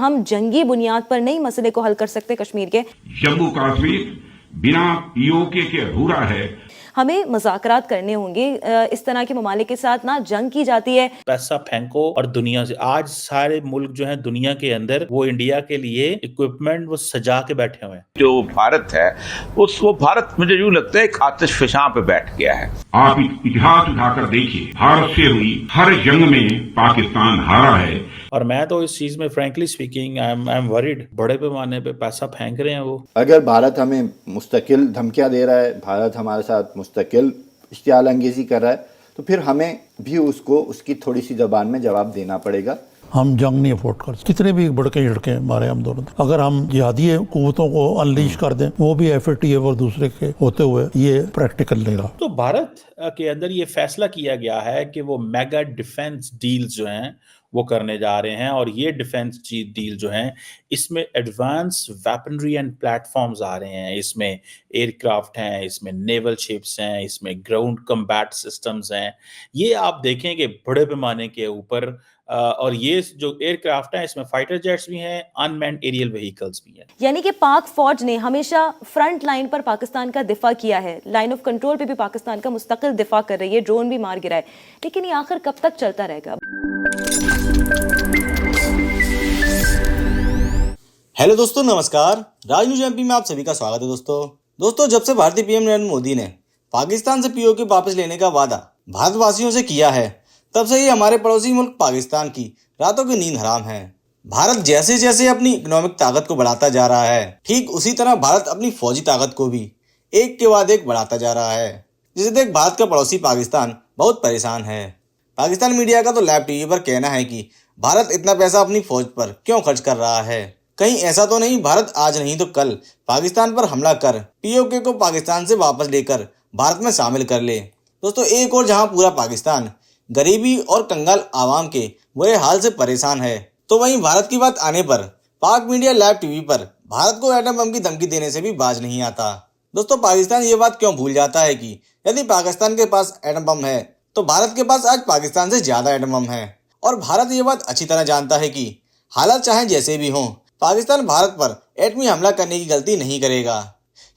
ہم جنگی بنیاد پر نہیں مسئلے کو حل کر سکتے کشمیر کے. جموں کشمیر بنا POK کے ادھورا ہے. ہمیں مذاکرات کرنے ہوں گے. اس طرح کے ممالک کے ساتھ نہ جنگ کی جاتی ہے. پیسہ پھینکو اور دنیا سے آج سارے ملک جو ہیں دنیا کے اندر وہ انڈیا کے لیے اکوپمنٹ وہ سجا کے بیٹھے ہوئے ہیں. جو بھارت ہے وہ بھارت مجھے یوں لگتا ہے ایک آتش فشاں پہ بیٹھ گیا ہے. آپ اتہاس اٹھا کر دیکھیے، بھارت سے ہوئی ہر جنگ میں پاکستان ہارا ہے. اور میں تو اس چیز میں frankly speaking I am worried. بڑے پیمانے پہ پیسہ پھینک رہے ہیں وہ. اگر بھارت ہمیں مستقل دھمکیاں دے رہا ہے، بھارت ہمارے ساتھ مستقل اشتعال انگیزی کر رہا ہے، تو پھر ہمیں بھی اس کی تھوڑی سی زبان میں جواب دینا پڑے گا. ہم جنگ نہیں افورڈ کر سکتے، کتنے بھی بڑکے جھڑکے مارے ہم دونوں. اگر ہم جہادی قوتوں کو انلیش کر دیں، وہ بھی FATF اور دوسرے کے ہوتے ہوئے، یہ پریکٹیکل نہیں رہا. تو بھارت کے اندر یہ فیصلہ کیا گیا ہے کہ وہ میگا ڈیفنس ڈیلز جو ہیں وہ کرنے جا رہے ہیں. اور یہ ڈیفنس ڈیل جو ہیں اس میں advance weaponry and platforms آ رہے ہیں. اس میں ایئر کرافٹ ہیں، اس میں نیول شپس ہیں، اس میں گراؤنڈ کمبیٹ سسٹمز ہیں. یہ آپ دیکھیں کہ بڑے پیمانے کے اوپر اور یہ جو ایئر کرافٹ ہیں اس میں فائٹر جیٹس بھی ہیں، ان مینڈ ایریل وہیکلز بھی ہیں. یعنی کہ پاک فوج نے ہمیشہ فرنٹ لائن پر پاکستان کا دفاع کیا ہے. لائن آف کنٹرول پہ بھی پاکستان کا مستقل دفاع کر رہی ہے، ڈرون بھی مار گرا ہے. لیکن یہ آخر کب تک چلتا رہے گا؟ ہیلو دوستو، نمسکار. راج نیوز MP میں آپ سبھی کا سواگت ہے. دوستو جب سے بھارتی PM نریندر مودی نے پاکستان سے POK واپس لینے کا وعدہ بھارت واسیوں سے کیا ہے، تب سے یہ ہمارے پڑوسی ملک پاکستان کی راتوں کی نیند حرام ہے. بھارت جیسے جیسے اپنی اکنامک طاقت کو بڑھاتا جا رہا ہے، ٹھیک اسی طرح بھارت اپنی فوجی طاقت کو بھی ایک کے بعد ایک بڑھاتا جا رہا ہے، جسے دیکھ بھارت کا پڑوسی پاکستان بہت پریشان ہے. پاکستان میڈیا کا تو لائیو TV پر کہنا ہے کہ بھارت اتنا پیسہ اپنی فوج پر کیوں خرچ کر رہا ہے. کہیں ایسا تو نہیں بھارت آج نہیں تو کل پاکستان پر حملہ کر POK کو پاکستان سے واپس لے کر بھارت میں شامل کر لے. دوستو ایک اور جہاں پورا پاکستان غریبی اور کنگال عوام کے برے حال سے پریشان ہے، تو وہیں بھارت کی بات آنے پر پاک میڈیا لائیو TV پر بھارت کو ایٹم بم کی دھمکی دینے سے بھی باز نہیں آتا. دوستو پاکستان یہ بات کیوں بھول جاتا ہے کہ یدی پاکستان کے پاس ایٹم بم ہے تو بھارت کے پاس آج پاکستان سے زیادہ ایٹم بم ہے. اور بھارت یہ بات اچھی طرح جانتا ہے کہ حالات چاہیں جیسے بھی ہوں، پاکستان بھارت پر ایٹمی حملہ کرنے کی غلطی نہیں کرے گا.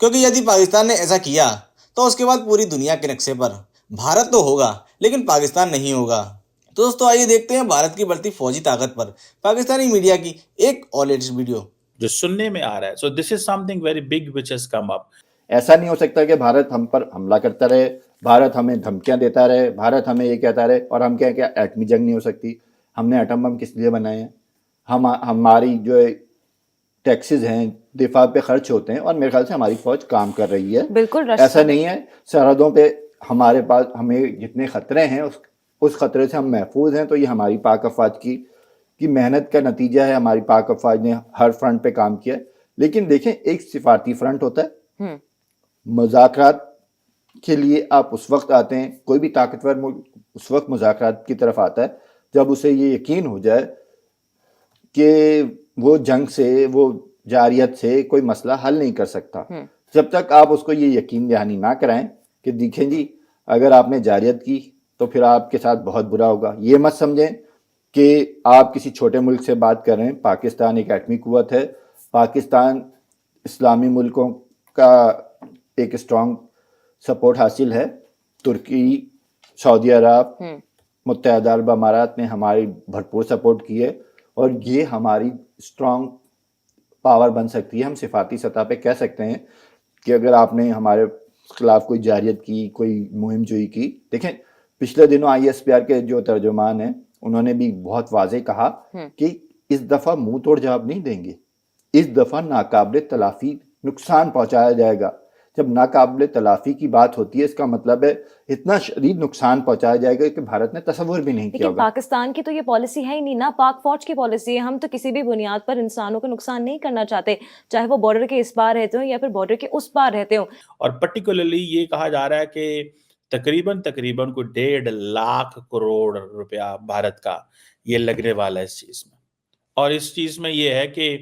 کیونکہ یدی پاکستان نے ایسا کیا تو اس کے بعد پوری دنیا کے نقشے پر بھارت تو ہوگا لیکن پاکستان نہیں ہوگا. تو دوستو آئیے دیکھتے ہیں بھارت کی بڑھتی فوجی طاقت پر پاکستانی میڈیا کی ایک اور لیٹسٹ ویڈیو جو سننے میں آ رہا ہے. So this is something very big which has come up. ایسا نہیں ہو سکتا کہ بھارت ہم پر حملہ کرتا رہے، بھارت ہمیں دھمکیاں دیتا رہے، بھارت ہمیں یہ کہتا رہے اور ہم کہیں کہ ایٹمی جنگ نہیں ہو سکتی. ہم نے ایٹم بم کس لیے بنائے ہیں؟ ہماری جو ٹیکسز ہیں دفاع پہ خرچ ہوتے ہیں اور میرے خیال سے ہماری فوج کام کر رہی ہے. بالکل ایسا نہیں ہے. سرحدوں پہ ہمارے پاس ہمیں جتنے خطرے ہیں اس خطرے سے ہم محفوظ ہیں. تو یہ ہماری پاک افواج کی محنت کا نتیجہ ہے. ہماری پاک افواج نے ہر فرنٹ پہ کام کیا ہے. لیکن دیکھیں ایک سفارتی فرنٹ ہوتا ہے، مذاکرات کے لیے آپ اس وقت آتے ہیں، کوئی بھی طاقتور ملک اس وقت مذاکرات کی طرف آتا ہے جب اسے یہ یقین ہو جائے کہ وہ جنگ سے، وہ جارحیت سے کوئی مسئلہ حل نہیں کر سکتا. جب تک آپ اس کو یہ یقین دہانی نہ کرائیں کہ دیکھیں جی اگر آپ نے جارحیت کی تو پھر آپ کے ساتھ بہت برا ہوگا. یہ مت سمجھیں کہ آپ کسی چھوٹے ملک سے بات کر رہے ہیں. پاکستان ایک ایٹمی قوت ہے. پاکستان اسلامی ملکوں کا ایک اسٹرانگ سپورٹ حاصل ہے. ترکی، سعودی عرب، متحدہ عرب امارات نے ہماری بھرپور سپورٹ کی ہے اور یہ ہماری اسٹرانگ پاور بن سکتی ہے. ہم سفارتی سطح پہ کہہ سکتے ہیں کہ اگر آپ نے ہمارے خلاف کوئی جارحیت کی، کوئی مہم جوئی کی. دیکھیں پچھلے دنوں ISPR کے جو ترجمان ہیں انہوں نے بھی بہت واضح کہا کہ اس دفعہ منہ توڑ جواب نہیں دیں گے، اس دفعہ ناقابل تلافی نقصان پہنچایا جائے گا. جب ناقابل تلافی کی بات ہوتی ہے اس کا مطلب ہے اتنا شدید نقصان پہنچایا جائے گا کہ بھارت نے تصور بھی نہیں کیا ہوگا. پاکستان کی تو یہ پالیسی ہے ہی نہیں نا، پاک فوج کی پالیسی ہے. ہم تو کسی بھی بنیاد پر انسانوں کو نقصان نہیں کرنا چاہتے، چاہے وہ بارڈر کے اس پار رہتے ہوں یا پھر بارڈر کے اس پار رہتے ہوں. اور پرٹیکولرلی یہ کہا جا رہا ہے کہ تقریباً کوئی 1.5 لاکھ کروڑ روپیہ بھارت کا یہ لگنے والا ہے اس چیز میں. اور اس چیز میں یہ ہے کہ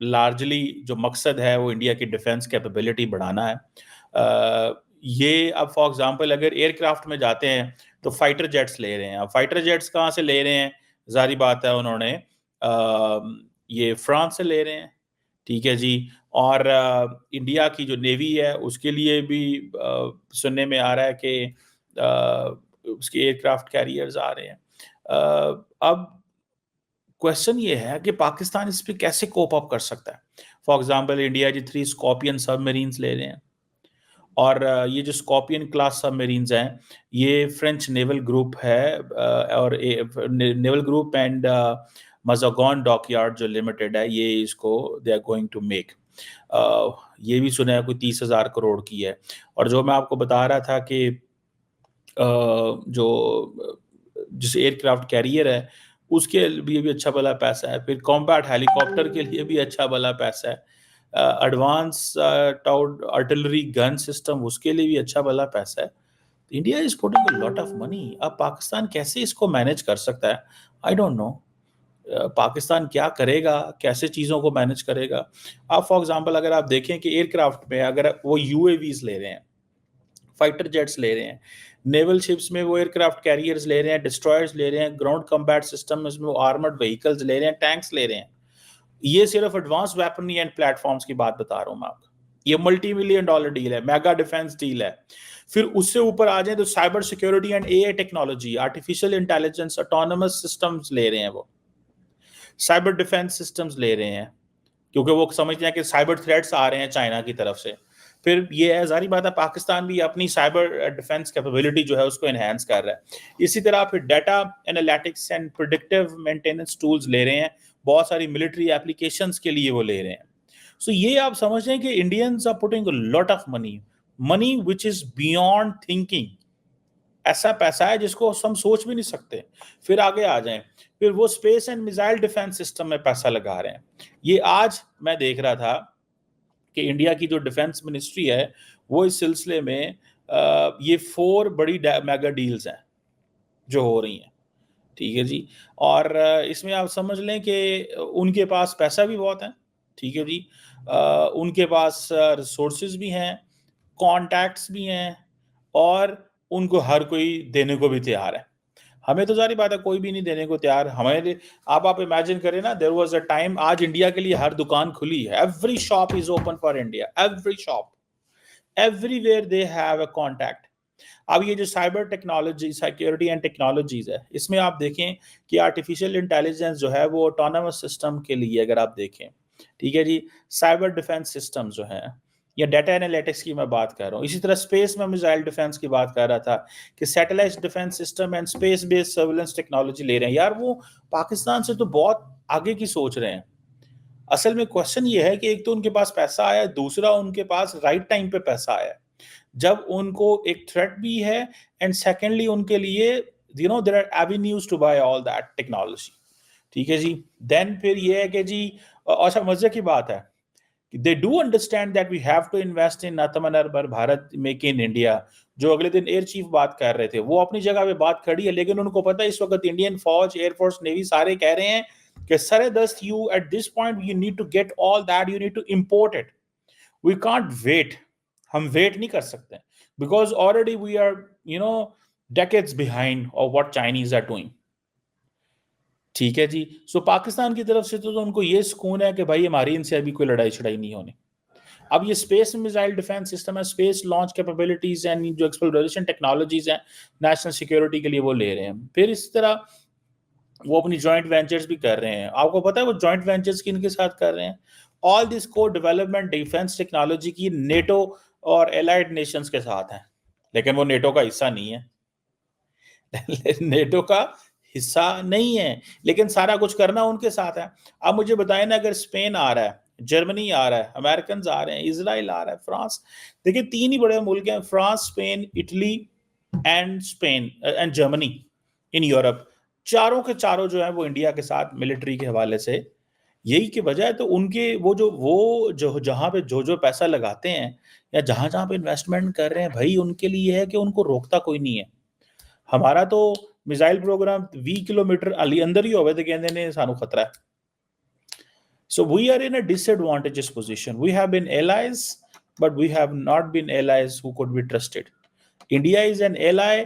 لارجلی جو مقصد ہے وہ انڈیا کی ڈیفنس کیپیبلٹی بڑھانا ہے. یہ اب فار ایگزامپل اگر ایئر کرافٹ میں جاتے ہیں تو فائٹر جیٹس لے رہے ہیں. اب فائٹر جیٹس کہاں سے لے رہے ہیں؟ ظاہری بات ہے انہوں نے یہ فرانس سے لے رہے ہیں. ٹھیک ہے جی. اور انڈیا کی جو نیوی ہے اس کے لیے بھی سننے میں آ رہا ہے کہ اس کے ایئر کرافٹ کیریئرز آ رہے ہیں. اب کوشچن یہ ہے کہ پاکستان اس پہ کیسے کوپ اپ کر سکتا ہے. فار ایگزامپل انڈیا جی 3 اسکارپین سب میرینز لے رہے ہیں, اور یہ جو اسکارپین کلاس سب میرینز ہیں یہ فرینچ نیول گروپ ہے, اور نیول گروپ اینڈ مزاگون ڈاک یارڈ جو لمیٹڈ ہے یہ اس کو دے آر گوئنگ ٹو میک. یہ بھی سنا ہے کوئی 30,000 کروڑ کی ہے. اور جو میں آپ کو بتا رہا تھا کہ جو جس ایئر کرافٹ کیریئر ہے اس کے لیے بھی اچھا بھلا پیسہ ہے, پھر کمبیٹ ہیلی کاپٹر کے لیے بھی اچھا بھلا پیسہ ہے, ایڈوانس آرٹلری گن سسٹم اس کے لیے بھی اچھا بھلا پیسہ ہے. India is putting a lot of منی. اب پاکستان کیسے اس کو مینیج کر سکتا ہے؟ I don't know. پاکستان کیا کرے گا, کیسے چیزوں کو مینیج کرے گا؟ اب فار ایگزامپل اگر آپ دیکھیں کہ ایئر کرافٹ میں اگر وہ یو اے ویز لے رہے ہیں, فائٹر جیٹس لے رہے ہیں, نیول شپس میں وہ ایئر کرافٹ کیریئرز لے رہے ہیں, ڈسٹرائرز لے رہے ہیں, گراؤنڈ کمبیٹ سسٹم میں وہ آرمرڈ وہیکلز لے رہے ہیں, ٹینکس لے رہے ہیں. یہ صرف advance weaponry and platforms کی بات بتا رہا ہوں میں آپ کو. یہ $multi-million ڈیل ہے, میگا ڈیفینس ڈیل ہے. پھر اس سے اوپر آ جائیں تو cyber security and a I technology, artificial intelligence, autonomous systems لے رہے ہیں, وہ سائبر ڈیفینس سسٹمز لے رہے ہیں, کیونکہ وہ سمجھتے ہیں کہ سائبر تھریٹس آ رہے ہیں چائنا کی طرف سے. پھر یہ ہے ظاہری بات ہے پاکستان بھی اپنی سائبر ڈیفینس کیپیبلٹی جو ہے اس کو انہینس کر رہا ہے. اسی طرح پھر data analytics and predictive maintenance tools لے رہے ہیں, بہت ساری ملٹری اپلیکیشنز کے لیے وہ لے رہے ہیں. سو یہ آپ سمجھ رہے ہیں کہ Indians are putting a lot of money which is beyond thinking. ایسا پیسہ ہے جس کو ہم سوچ بھی نہیں سکتے. پھر آگے آ جائیں, پھر وہ space and missile defence system میں پیسہ لگا رہے ہیں. یہ آج میں دیکھ رہا تھا کہ انڈیا کی جو ڈیفینس منسٹری ہے وہ اس سلسلے میں یہ 4 بڑی میگا ڈیلز ہیں جو ہو رہی ہیں. ٹھیک ہے جی. اور اس میں آپ سمجھ لیں کہ ان کے پاس پیسہ بھی بہت ہے. ٹھیک ہے جی. ان کے پاس ریسورسز بھی ہیں, کانٹیکٹس بھی ہیں, اور ان کو ہر کوئی دینے کو بھی تیار ہے. ہمیں تو ظاہری بات ہے کوئی بھی نہیں دینے کو تیار. ہمیں آپ امیجن کریں نا, دیر واز اے ٹائم, آج انڈیا کے لیے ہر دکان کھلی ہے, every shop is open for India, every shop, every where they have a contact. اب یہ جو cyber technology, security and technologies ہے, اس میں آپ دیکھیں کہ آرٹیفیشل انٹیلیجنس جو ہے وہ آٹونومس سسٹم کے لیے اگر آپ دیکھیں, ٹھیک ہے جی, سائبر ڈیفینس سسٹم جو ہیں, یا ڈیٹا انالیٹکس کی میں بات کر رہا ہوں. اسی طرح اسپیس میں میزائل ڈیفینس کی بات کر رہا تھا کہ satellite defence system and space based surveillance technology لے رہے ہیں. یار وہ پاکستان سے تو بہت آگے کی سوچ رہے ہیں. اصل میں کوشچن یہ ہے کہ ایک تو ان کے پاس پیسہ آیا, دوسرا ان کے پاس رائٹ ٹائم پہ پیسہ آیا جب ان کو ایک تھریٹ بھی ہے, اینڈ سیکنڈلی ان کے لیے there are avenues to buy all that technology. ٹھیک ہے جی. دین پھر یہ ہے کہ جی, اچھا مزے کی بات ہے, they do understand that we have to invest in Atmanirbhar Bharat, make in India. جو اگلے دن ایئر چیف بات کر رہے تھے, وہ اپنی جگہ پہ بات کھڑی ہے, لیکن ان کو پتا ہے اس وقت انڈین فوج, ایئر فورس, نیوی سارے کہہ رہے ہیں کہ سر دست you at this point you need to get all that, you need to import it. We can't wait. ہم ویٹ نہیں کر سکتے because already we are decades behind of what Chinese are doing. ٹھیک ہے جی. سو پاکستان کی طرف سے تو ان کو یہ سکون ہے کہ بھائی ہماری ان سے ابھی کوئی لڑائی چھڑائی نہیں ہونی. اب یہ اسپیس میزائل ڈیفینس سسٹم ہے, اسپیس لانچ کیپیبلٹیز اینڈ جو ایکسپلوریشن ٹیکنالوجیز ہیں نیشنل سیکیورٹی کے لیے وہ لے رہے ہیں. پھر اس طرح وہ اپنی جوائنٹ وینچرز بھی کر رہے ہیں. آپ کو پتا ہے وہ جوائنٹ وینچرز کن کے ساتھ کر رہے ہیں؟ آل دس کو ڈیولپمنٹ ڈیفینس ٹیکنالوجی کی نیٹو اور الائڈ نیشنز کے ساتھ ہیں, لیکن وہ نیٹو کا حصہ نہیں ہے. نیٹو کا حصہ نہیں ہے, لیکن سارا کچھ کرنا ان کے ساتھ ہے. اب مجھے بتائیں نا, اگر اسپین آ رہا ہے, جرمنی آ رہا ہے, امریکنز آ رہے ہیں, اسرائیل آ رہا ہے, فرانس, دیکھیں 3 ہی بڑے ملک ہیں, France, Spain, Italy and Germany in Europe. چاروں کے چاروں جو ہیں وہ انڈیا کے ساتھ ملٹری کے حوالے سے یہی کی وجہ ہے. تو ان کے وہ جو جہاں پہ جو پیسہ لگاتے ہیں یا جہاں پہ انویسٹمنٹ کر رہے ہیں, بھائی ان کے لیے ہے کہ ان کو روکتا کوئی نہیں ہے. ہمارا تو میزائل پروگرام 20 کلومیٹر اندر ہی ہوئے تو کہتے ہیں سانو خطرہ ہے. So we are in a disadvantageous position. We have been allies, but we have not been allies who could be trusted. India is an ally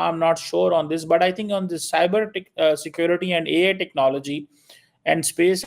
I'm not sure on this, but I think on this cyber security and AI technology and space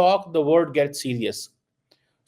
talk the world gets serious,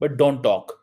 but don't talk।